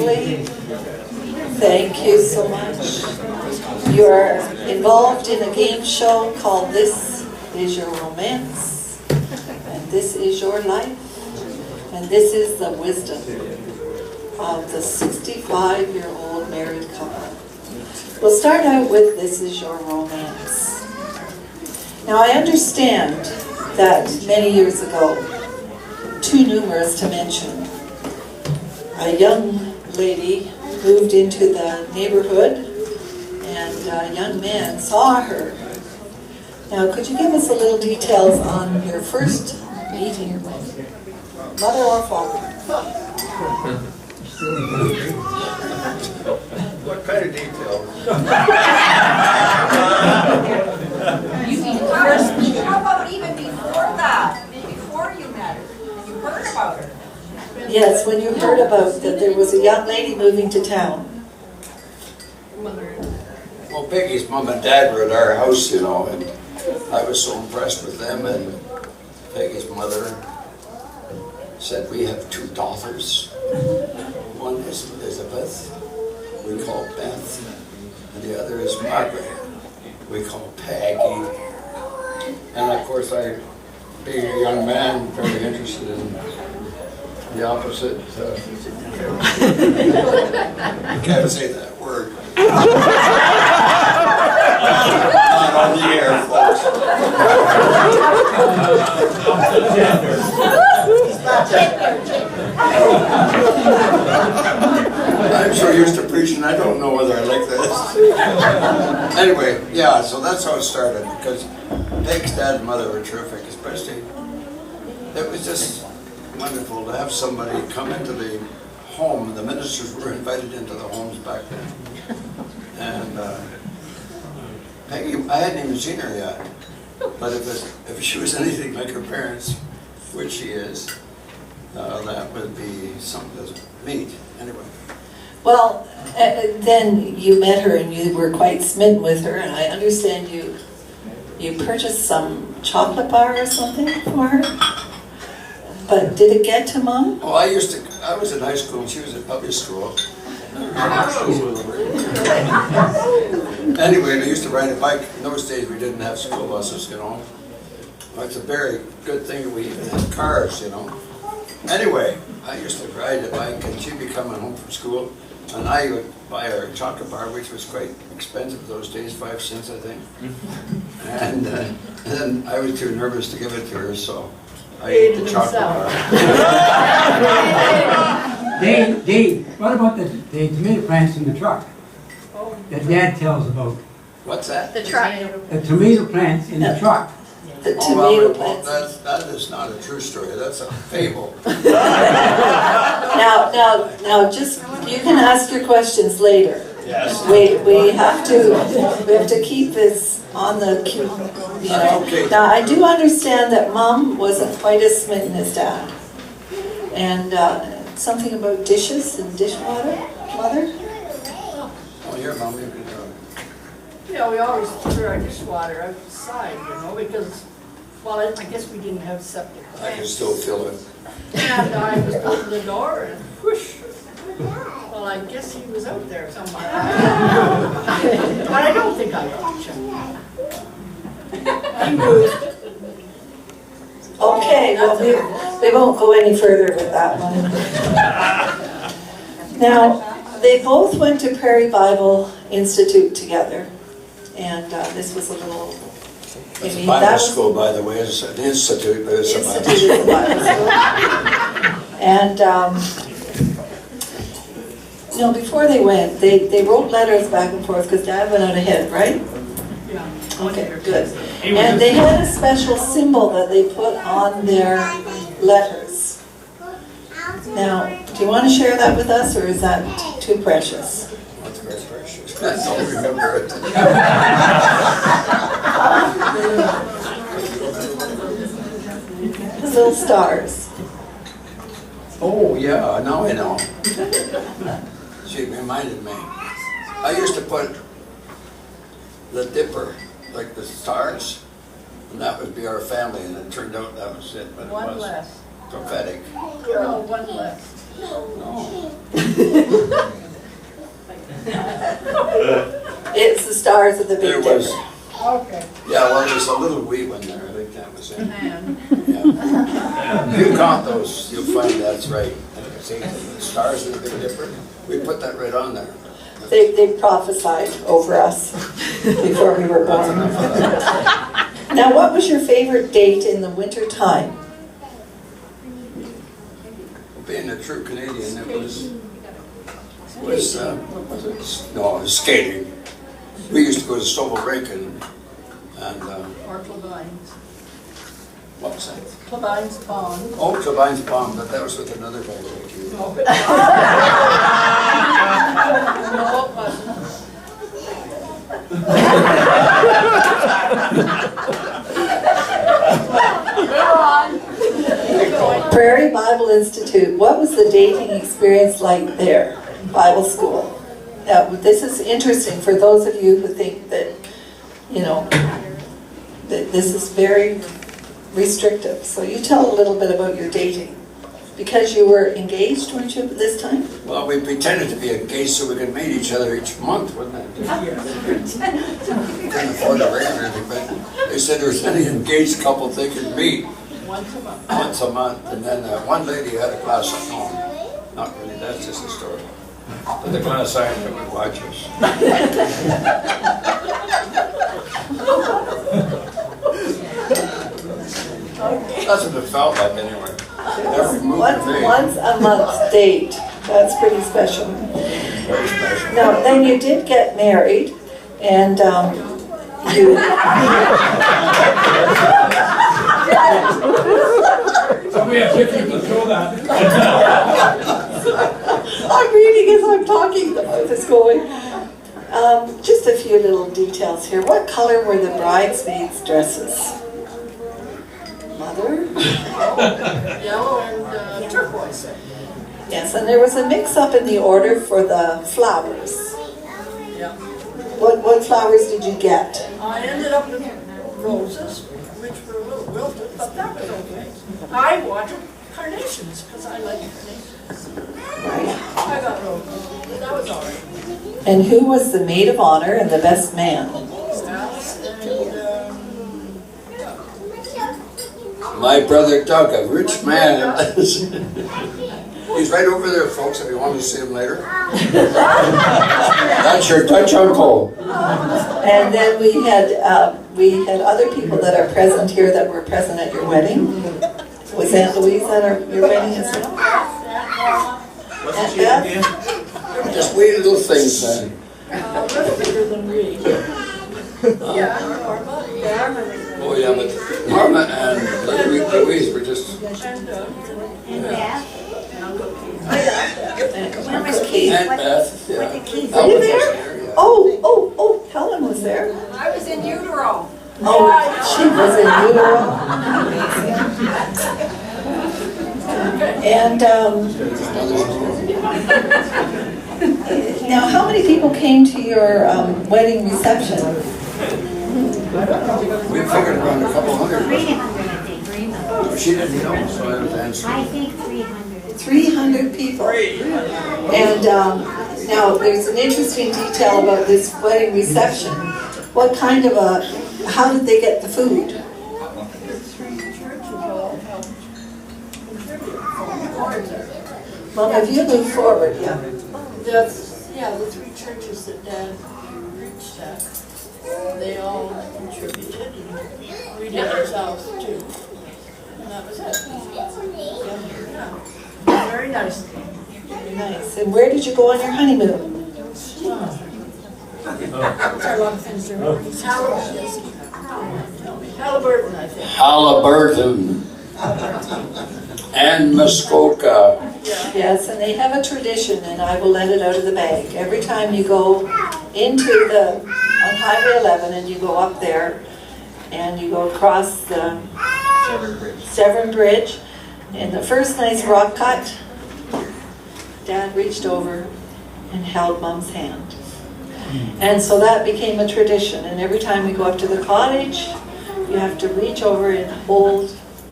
lovely. Thank you so much. You're involved in a game show called This Is Your Romance, and This Is Your Life, and this is the wisdom of the 65-year-old married couple. We'll start out with This Is Your Romance. Now, I understand that many years ago, too numerous to mention, a young lady moved into the neighborhood and a young man saw her. Now, could you give us a little details on your first meeting, mother or father? What kind of details? How about even before that? Before you met her, and you heard about her? Yes, when you heard about that there was a young lady moving to town. Well, Peggy's mom and dad were at our house, and I was so impressed with them, and Peggy's mother said, we have two daughters. One is Elizabeth, we call Beth, and the other is Margaret, we call Peggy. And of course, I, being a young man, very interested in the opposite. I can't say that word. Not on the air, folks. I'm so used to preaching, I don't know whether I like this. Anyway, yeah, so that's how it started, because Peg's dad and mother were terrific, especially. It was just wonderful to have somebody come into the home. The ministers were invited into the homes back then. And Peggy, I hadn't even seen her yet. But if she was anything like her parents, which she is, that would be something to meet. Anyway. Well, then you met her and you were quite smitten with her, and I understand you purchased some chocolate bar or something for her? But did it get to Mom? Oh, I was in high school and she was in public school. Anyway, I used to ride a bike. In those days we didn't have school buses, It's a very good thing that we even had cars, Anyway, I used to ride a bike and she'd be coming home from school and I would buy her a chocolate bar, which was quite expensive those days, 5 cents I think. And then I was too nervous to give it to her, so I ate the chocolate bar. Dave, what about the tomato plants in the truck that Dad tells about? What's that? The truck. The tomato plants in the truck. The Oh, well, tomato plants. that is not a true story. That's a fable. Now, just, you can ask your questions later. Yes. We have to keep this on the cue, Okay. Now, I do understand that Mom wasn't quite as smitten as Dad. And something about dishes and dishwater, Mother? Oh, here, Mom, you can tell. Yeah, we always threw our dishwater outside, because, well, I guess we didn't have septic. I can still feel it. And I was opening the door and whoosh. Well, I guess he was out there somewhere. But I don't think I watched him. He moved. Okay, well, we won't go any further with that one. Now, they both went to Prairie Bible Institute together, and this was a little... It's a Bible school, by the way. It's an institute, but it's a Bible Institute school. is a Bible school. And, before they went, they wrote letters back and forth, because Dad went out ahead, right? Yeah. Okay, good. And they had a special symbol that they put on their letters. Now, do you want to share that with us, or is that too precious? That's very precious. I don't remember it. The little stars. Oh, yeah, now I know. She reminded me. I used to put the dipper, like the stars, and that would be our family, and it turned out that was it, but it One was less. prophetic. No, one less. It's the stars of the There Big was, Dipper. Okay. yeah, well, there's a little wee one there, I think that was it. And Yeah. If you count those, you'll find that's right. See, the stars of the Big Dipper, we put that right on there. They prophesied over us before we were That's born. enough of that. Now, what was your favorite date in the winter time? Being a true Canadian, it was what was it? No, it was skating. We used to go to Stovall Rink and or Clevine's. what was that? Clevine's Pond. Oh, Clevine's Pond, but that was with another guy like you. No, it wasn't. Go on. Prairie Bible Institute, what was the dating experience like there? Bible school. Now, this is interesting for those of you who think that, you know, that this is very restrictive. So you tell a little bit about your dating. Because you were engaged, weren't you, this time? Well, we pretended to be engaged so we could meet each other each month, wasn't it? Couldn't afford a regularly, but they said there was any engaged couple they could meet Once a month. once a month. And then one lady had a glass of no, not really, that's just a story. But the glass iron that would watch us. That's what it felt like anyway. Every move we made, Once a month date. That's pretty special. very special. Now, then you did get married, and you... Somebody have pictures to show that. I'm reading as I'm talking, the mouth is going. Just a few little details here. What color were the bridesmaids' dresses? Mother? Yellow and turquoise. Yes, and there was a mix-up in the order for the flowers. Yeah. What flowers did you get? I ended up with roses, which were a little wilted, but that was okay. I wanted carnations, because I like carnations. I got roses, that was all right. And who was the maid of honor and the best man? Alice and, My brother Doug, a rich man. He's right over there, folks, if you want to see him later. That's your Dutch uncle. And then we had other people that are present here that were present at your wedding. Was Aunt Louise at your wedding as well? Aunt Beth? Just wee little things then. a little bigger than me. Yeah, Norma, yeah, Oh yeah, but Norma and Louise were just, and, Aunt Keith. Aunt Beth, yeah. Were you there? Oh, Helen was there. I was in utero. Oh, she was in utero. And now, how many people came to your wedding reception? We figured around a couple hundred. 300, I think. 300. She didn't know, so I was answering. I think 300. 300 people. And now, there's an interesting detail about this wedding reception. What kind of how did they get the food? the three churches all helped contribute for the Well, if you move forward, yeah. the three churches that Dad preached at, they all contributed, and we did ourselves too. And that was it. Yeah. Very nice. Very nice. And where did you go on your honeymoon? There are a lot of things to remember. Halliburton, I think. Halliburton and Muskoka. Yeah. Yes, and they have a tradition, and I will let it out of the bag. Every time you go into on Highway 11 and you go up there and you go across the Severn Bridge, and the first nice rock cut, Dad reached over and held Mom's hand. And so that became a tradition, and every time we go up to the cottage, you have to reach over and hold